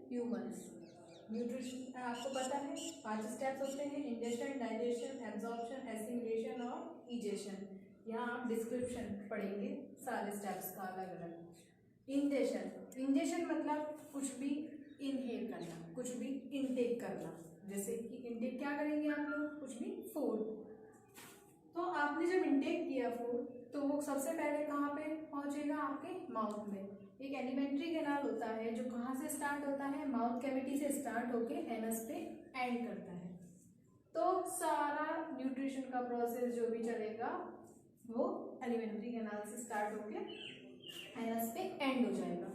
Humans. Nutrition आपको पता है 5 स्टेप्स होते हैं, इंजेशन, डाइजेशन, एब्जॉर्प्शन, एसिमिलेशन और इजेशन। यहाँ आप डिस्क्रिप्शन पढ़ेंगे सारे स्टेप्स का अलग अलग। इंजेशन, इंजेशन मतलब कुछ भी इनहेल करना, कुछ भी इनटेक करना। जैसे कि इनटेक क्या करेंगे आप लोग, कुछ भी फूड। तो आपने जब इनटेक किया फूड तो वो सबसे पहले कहाँ पे पहुँचेगा, आपके माउथ में। एक एलिमेंट्री कैनाल होता है जो कहाँ से स्टार्ट होता है, माउथ कैविटी से स्टार्ट होके एनस पे एंड करता है। तो सारा न्यूट्रिशन का प्रोसेस जो भी चलेगा वो एलिमेंट्री कैनाल से स्टार्ट होके एनस पे एंड हो जाएगा।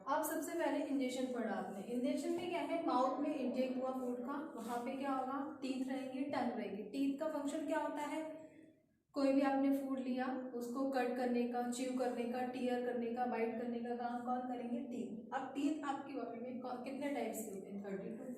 अब सबसे पहले इंजेशन पढ़ा आपने। इंजेशन में क्या है, माउथ में इंटेक हुआ फूड का, वहाँ पे क्या होगा, टीथ रहेंगी, टंग रहेगी। टीथ का फंक्शन क्या होता है, कोई भी आपने फूड लिया उसको कट करने का, च्यू करने का, टीयर करने का, बाइट करने का काम कौन करेंगे, टीथ। अब टीथ आपकी बॉडी में कितने टाइप्स के होते हैं, 32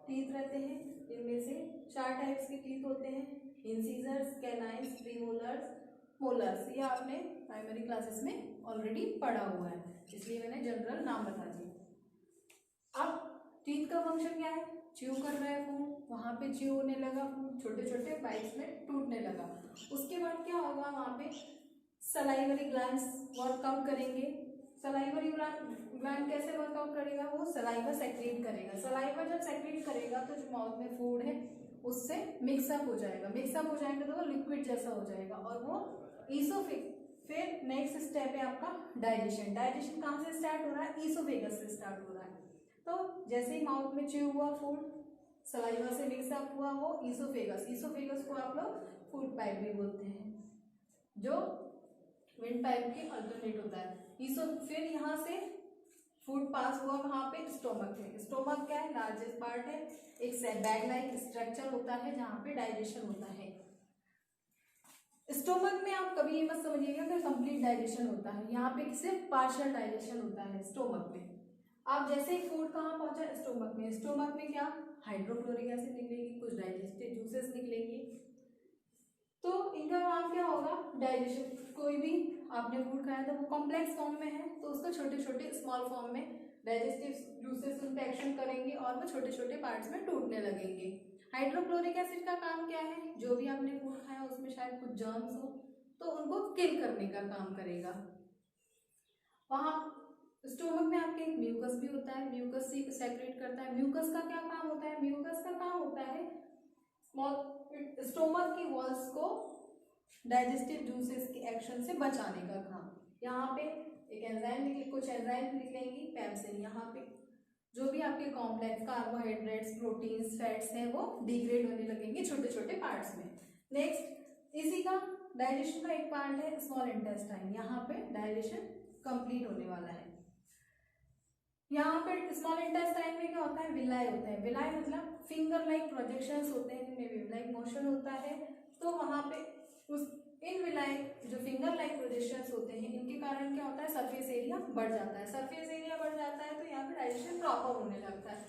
टीथ रहते हैं। इनमें से 4 टाइप्स के टीथ होते हैं, इंसीजर्स, कैनाइन्स, प्रीमोलर्स, मोलर्स। ये आपने प्राइमरी क्लासेस में ऑलरेडी पढ़ा हुआ है, इसलिए मैंने जनरल नाम बता दिया। अब टीथ का फंक्शन क्या है, च्यू कर रहा है फूड, वहाँ पे च्यू होने लगा फूड, छोटे छोटे बाइट्स में टूटने लगा। उसके बाद क्या होगा, वहाँ पे सलाइवरी ग्लैंड्स वर्कआउट करेंगे। सलाइवरी ग्लैंड कैसे वर्कआउट करेगा, वो सलाइवा सेक्रेट करेगा। सलाइवा जब सेक्रेट करेगा तो जो माउथ में फूड है उससे मिक्सअप हो जाएगा। मिक्सअप हो जाएगा तो वो लिक्विड जैसा हो जाएगा और वो ईसोफेग। फिर नेक्स्ट स्टेप है आपका डाइजेशन। डाइजेशन कहाँ से स्टार्ट हो रहा है, ईसोफेगस से स्टार्ट हो रहा है। तो जैसे ही माउथ में च्यू हुआ फूड, सलाइवा से मिक्सअप हुआ वो ईसोफेगस। ईसोफेगस को आप लोग फूड पाइप भी बोलते हैं, जो विंड पाइप के अल्टरनेट होता है। फिर यहाँ से फूड पास हुआ वहाँ पे स्टोमक में। स्टोमक क्या है, लार्जेस्ट पार्ट है, एक बैग लाइक स्ट्रक्चर होता है जहाँ पे डाइजेशन होता है। स्टोमक में आप कभी ये मत समझिएगा कि कंप्लीट डाइजेशन होता है, यहाँ पे सिर्फ पार्शियल डाइजेशन होता है स्टोमक में। आप जैसे ही फूड कहाँ पहुंचा, स्टोमक में। स्टोमक में क्या, हाइड्रोक्लोरिक एसिड निकलेगी, कुछ डाइजेस्टिव जूसेस निकलेंगे, तो इनका काम क्या होगा, डाइजेशन। कोई भी आपने फूड खाया था वो कॉम्प्लेक्स फॉर्म में है तो उसको छोटे छोटे स्मॉल फॉर्म में डाइजेस्टिव जूसेस उन पे एक्शन करेंगे और वो छोटे छोटे पार्ट्स में टूटने लगेंगे। हाइड्रोक्लोरिक एसिड का काम क्या है, जो भी आपने फूड खाया उसमें शायद कुछ जर्म्स हो तो उनको किल करने का काम करेगा। वहाँ स्टोमक में आपके एक म्यूकस भी होता है, म्यूकस से सेक्रेट करता है। म्यूकस का क्या काम होता है, म्यूकस का काम होता है स्टोमक की वॉल्स को डाइजेस्टिव जूसेस के एक्शन से बचाने का काम। यहाँ पे एक एंजाइम, कुछ एंजाइम निकलेंगी पेप्सिन। यहाँ पे जो भी आपके कॉम्प्लेक्स कार्बोहाइड्रेट्स, प्रोटीन्स, फैट्स हैं वो डिग्रेड होने लगेंगे छोटे छोटे पार्ट्स में। नेक्स्ट इसी का डाइजेशन का एक पार्ट है स्मॉल इंटेस्टाइन। यहाँ पे डाइजेशन कंप्लीट होने वाला है। यहाँ पे स्मॉल इंटेस्टाइन में क्या होता है, विलाई होता है। विलाई मतलब फिंगर लाइक प्रोजेक्शंस होते हैं जिनमें वेव लाइक मोशन होता है। तो वहाँ पे उस इन विलाई जो फिंगर लाइक प्रोजेक्शंस होते हैं इनके कारण क्या होता है, सरफेस एरिया बढ़ जाता है। सरफेस एरिया बढ़ जाता है तो यहाँ पे डाइजेशन प्रॉपर होने लगता है।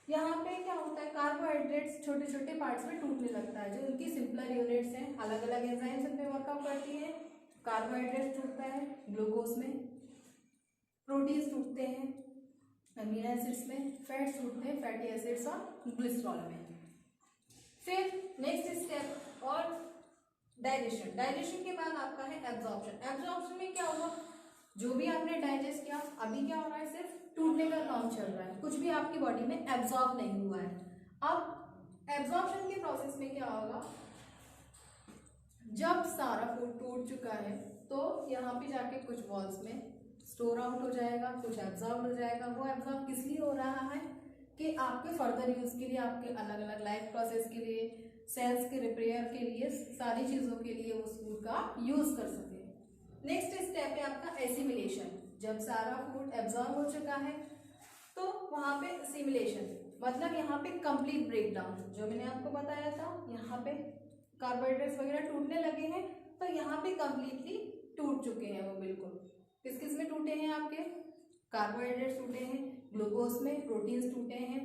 यहाँ पे क्या होता है, कार्बोहाइड्रेट्स छोटे छोटे पार्ट्स में टूटने लगता है। जो उनकी सिंपलर यूनिट्स हैं, अलग अलग एंजाइम्स उन पे वर्कआउट करती हैं। कार्बोहाइड्रेट्स टूटता है ग्लूकोज में, प्रोटीन्स टूटते हैं अमीनो एसिड्स में, फैट्स टूटते हैं फैटी एसिड्स और ग्लिसरॉल में। फिर नेक्स्ट स्टेप और डाइजेशन। डाइजेशन के बाद आपका है एब्जॉर्प्शन। एब्जॉर्प्शन में क्या हुआ, जो भी आपने डाइजेस्ट किया अभी क्या हो रहा है, सिर्फ टूटने का काम चल रहा है, कुछ भी आपकी बॉडी में एब्जॉर्ब नहीं हुआ है। अब एब्जॉर्प्शन के प्रोसेस में क्या होगा, जब सारा फूड टूट चुका है तो यहाँ पे जाके कुछ वॉल्स में स्टोर आउट हो जाएगा, कुछ एब्जॉर्ब हो जाएगा। वो एब्जॉर्ब किस लिए हो रहा है कि आपके फर्दर यूज के लिए, आपके अलग अलग लाइफ प्रोसेस के लिए, सेल्स के रिपेयर के लिए, सारी चीजों के लिए उस फूड का यूज कर सके। नेक्स्ट स्टेप है आपका एसिमिलेशन। जब सारा फूड एब्जॉर्ब हो चुका है तो वहां पे एसिमिलेशन मतलब यहाँ पे कंप्लीट ब्रेकडाउन, जो मैंने आपको बताया था, यहाँ पे कार्बोहाइड्रेट्स वगैरह टूटने लगे हैं तो यहाँ पे कंप्लीटली टूट चुके हैं वो बिल्कुल। किस किस में टूटे हैं, आपके कार्बोहाइड्रेट्स टूटे हैं, ग्लूकोज में, प्रोटीन्स टूटे हैं,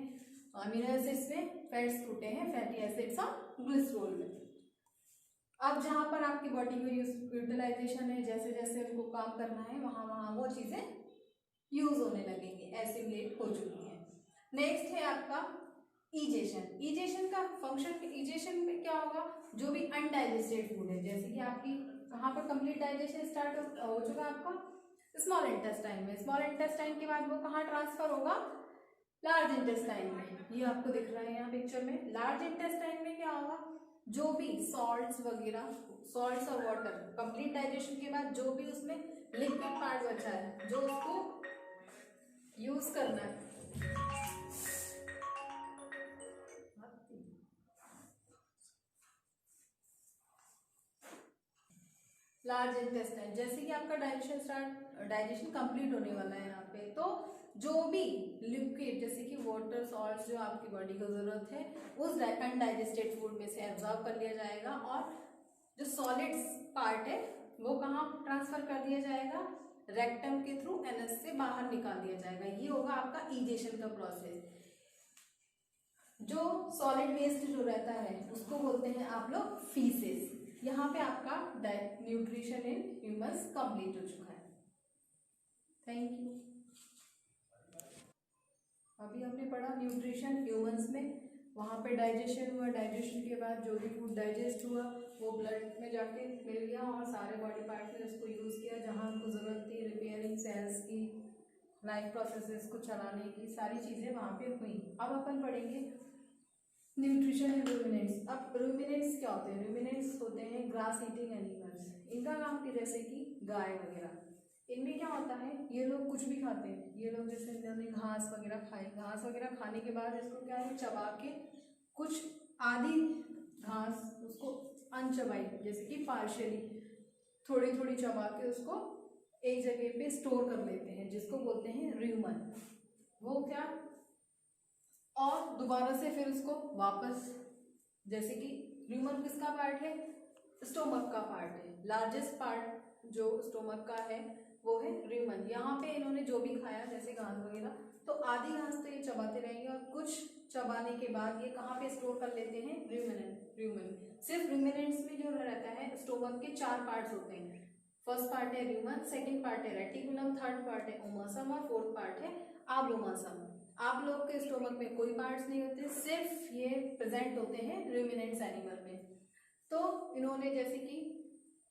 अमीनो एसिड्स में, फैट्स टूटे हैं, फैटी एसिड्स और ग्लिसरॉल में। अब जहाँ पर आपकी बॉडी को यूटिलाइजेशन है, जैसे जैसे उनको काम करना है वहाँ वहाँ वो चीज़ें यूज होने लगेंगी, एसिमिलेट हो चुकी हैं। नेक्स्ट है आपका इजेशन। इजेशन का फंक्शन, इजेशन में क्या होगा, जो भी अनडाइजेस्टेड फूड है, जैसे कि आपकी कहाँ पर कंप्लीट डाइजेशन स्टार्ट हो चुका है आपका स्मॉल इंटेस्टाइन में, स्मॉल इंटेस्टाइन के बाद वो कहाँ ट्रांसफर होगा, लार्ज इंटेस्टाइन में। ये आपको दिख रहा है यहाँ पिक्चर में। लार्ज इंटेस्टाइन में क्या होगा, जो भी सॉल्ट्स वगैरह, सॉल्ट्स और वाटर, कंप्लीट डाइजेशन के बाद जो भी उसमें लिक्विड पार्ट बचा है, जो उसको यूज करना है, लार्ज इंटेस्टाइन, जैसे कि आपका डाइजेशन कंप्लीट होने वाला है यहाँ पे, तो जो भी लिक्विड जैसे कि वाटर, सॉल्ट्स जो आपकी बॉडी को जरूरत है उस अनडाइजेस्टेड फूड में से एब्जॉर्ब कर लिया जाएगा, और जो सॉलिड्स पार्ट है वो कहाँ ट्रांसफर कर दिया जाएगा, रेक्टम के थ्रू एनएस से बाहर निकाल दिया जाएगा। ये होगा आपका इजेशन का प्रोसेस। जो सॉलिड वेस्ट जो रहता है उसको बोलते हैं आप लोग फीसेस। यहाँ पे आपका न्यूट्रिशन इन ह्यूमंस कंप्लीट हो चुका है। Thank you. अभी हमने पढ़ा न्यूट्रिशन ह्यूमंस में, वहाँ पे डाइजेशन हुआ, डाइजेशन के बाद जो भी फूड डाइजेस्ट हुआ वो ब्लड में जाके मिल गया और सारे बॉडी पार्ट ने उसको यूज़ किया, जहाँ उनको ज़रूरत थी रिपेयरिंग सेल्स की, लाइफ प्रोसेसेस को चलाने की, सारी चीज़ें वहाँ पे हुई। अब अपन पढ़ेंगे न्यूट्रिशन एंड रूमिनेंट्स। अब रूमिनेंट्स क्या होते हैं, रूमिनेंट्स होते हैं ग्रास ईटिंग एनिमल्स। इनका काम की जैसे कि गाय वगैरह, इनमें क्या होता है, ये लोग कुछ भी खाते हैं, ये लोग जैसे इन्होंने घास वगैरह खाई, घास वगैरह खाने के बाद इसको क्या है, चबा के कुछ आधी घास उसको अनचबाई, जैसे कि पार्शियली थोड़ी थोड़ी चबा के उसको एक जगह पे स्टोर कर लेते हैं, जिसको बोलते हैं रूमन। वो क्या, और दोबारा से फिर उसको वापस, जैसे कि रूमन किसका पार्ट है, स्टोमक का पार्ट है, लार्जेस्ट पार्ट जो स्टोमक का है वो है रूमन। यहाँ पे इन्होंने जो भी खाया जैसे घास वगैरह, तो आधी घास तो ये चबाते रहेंगे और कुछ चबाने के बाद ये कहाँ पे स्टोर कर लेते हैं, रूमन। सिर्फ रूमिनेंट्स में जो रहता है, स्टोमक के 4 पार्ट्स होते हैं। फर्स्ट पार्ट है रूमन, सेकंड पार्ट है रेटिकुलम, थर्ड पार्ट है ओमासम और फोर्थ पार्ट है आब्लोमासम। आप लोग के स्टोमक में कोई पार्ट्स नहीं होते, सिर्फ ये प्रेजेंट होते हैं रूमिनेंट्स एनिमल में। तो इन्होंने जैसे कि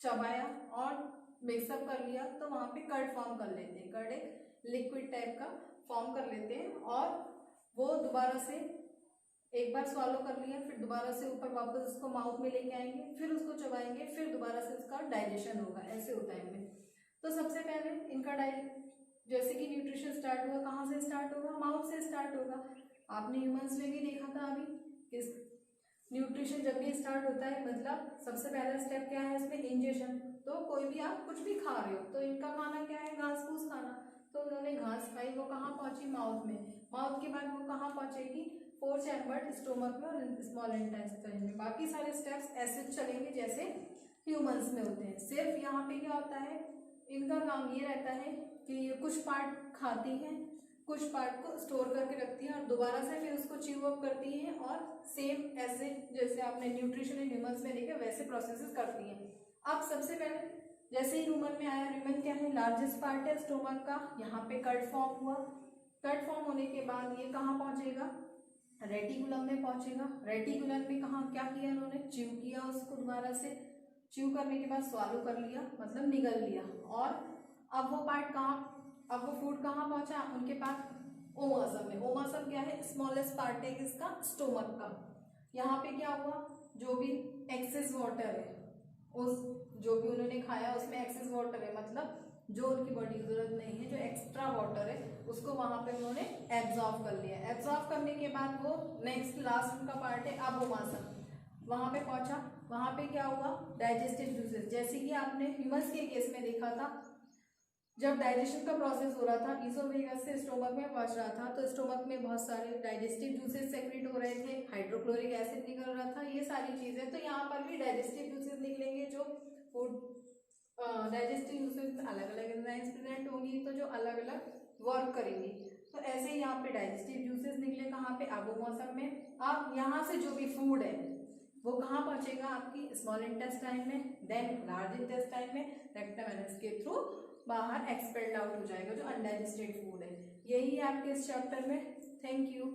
चबाया और मिक्सअप कर लिया, तो वहाँ पे कर्ड फॉर्म कर लेते हैं, कर्ड एक लिक्विड टाइप का फॉर्म कर लेते हैं, और वो दोबारा से एक बार स्वालो कर लिया, फिर दोबारा से ऊपर वापस उसको माउथ में लेके आएंगे, फिर उसको चबाएंगे, फिर दोबारा से उसका डाइजेशन होगा, ऐसे होता है इनमें। तो सबसे पहले इनका जैसे कि न्यूट्रिशन स्टार्ट हुआ, कहाँ से स्टार्ट होगा, माउथ से स्टार्ट होगा। आपने ह्यूमंस में भी देखा था अभी कि न्यूट्रिशन जब भी स्टार्ट होता है, मतलब सबसे पहला स्टेप क्या है इसमें, इंजेशन। तो कोई भी आप कुछ भी खा रहे हो, तो इनका खाना क्या है, घास फूस खाना। तो उन्होंने घास खाई, वो कहाँ पहुंची, माउथ में। माउथ के बाद वो कहाँ पहुंचेगी, 4 चैम्बर्ड स्टोमक में और स्मॉल इंटेस्टाइन में। बाकी सारे स्टेप्स ऐसे चलेंगे जैसे ह्यूमंस में होते हैं। सिर्फ यहाँ पे क्या होता है, इनका काम ये रहता है कि ये कुछ पार्ट खाती हैं, कुछ पार्ट को स्टोर करके रखती हैं और दोबारा से फिर उसको च्यू अप करती हैं, और सेम ऐसे जैसे आपने न्यूट्रिशन इन ह्यूमंस में देखा वैसे प्रोसेसेस करती हैं। अब सबसे पहले जैसे ही रूमन में आया, रूमन क्या है, लार्जेस्ट पार्ट है स्टोमक का, यहाँ पे कर्ड फॉर्म हुआ, कर्ड फॉर्म होने के बाद ये कहाँ पहुंचेगा, रेटिकुलम में पहुंचेगा। रेटिकुलम में कहाँ क्या किया इन्होंने, च्यू किया उसको, दोबारा से च्यू करने के बाद स्वालो कर लिया, मतलब निगल लिया, और अब वो पार्ट कहाँ, अब वो फूड कहाँ पहुंचा उनके पास, ओमासम में। ओमासम क्या है, स्मॉलेस्ट पार्ट है किसका, स्टोमक का। यहाँ पे क्या हुआ, जो भी एक्सेस वाटर है, उस जो भी उन्होंने खाया उसमें एक्सेस वाटर है, मतलब जो उनकी बॉडी की जरूरत नहीं है, जो एक्स्ट्रा वाटर है उसको वहां पे उन्होंने एब्जॉर्ब कर लिया। एब्जॉर्ब करने के बाद वो नेक्स्ट लास्ट उनका पार्ट है अबोमासम, वहां पे पहुंचा। वहां पे क्या हुआ, डाइजेस्टिव जूसेस, जैसे कि आपने ह्यूमंस के केस में देखा था, जब डाइजेशन का प्रोसेस हो रहा था, ईसोफेगस से स्टोमक में पहुंच रहा था, तो स्टोमक में बहुत सारे डाइजेस्टिव जूसेस सेक्रेट हो रहे थे, हाइड्रोक्लोरिक एसिड निकल रहा था, ये सारी चीजें। तो यहाँ पर भी डाइजेस्टिव जूसेस निकलेंगे, जो फूड डाइजेस्टिव जूसेस में अलग अलग एंजाइम्स प्रेजेंट होंगी, तो जो अलग अलग वर्क करेंगी। तो ऐसे ही यहाँ पे डाइजेस्टिव जूसेस निकले, कहाँ पे, अबोमासम में। अब यहाँ से जो भी फूड है वो कहाँ पहुंचेगा, आपकी स्मॉल इंटेस्टाइन में, देन लार्ज इंटेस्टाइन में, रेक्टम एनस के थ्रू बाहर एक्सपेल्ड आउट हो जाएगा, जो अनडाइजेस्टेड फूड है। यही है आपके इस चैप्टर में थैंक यू।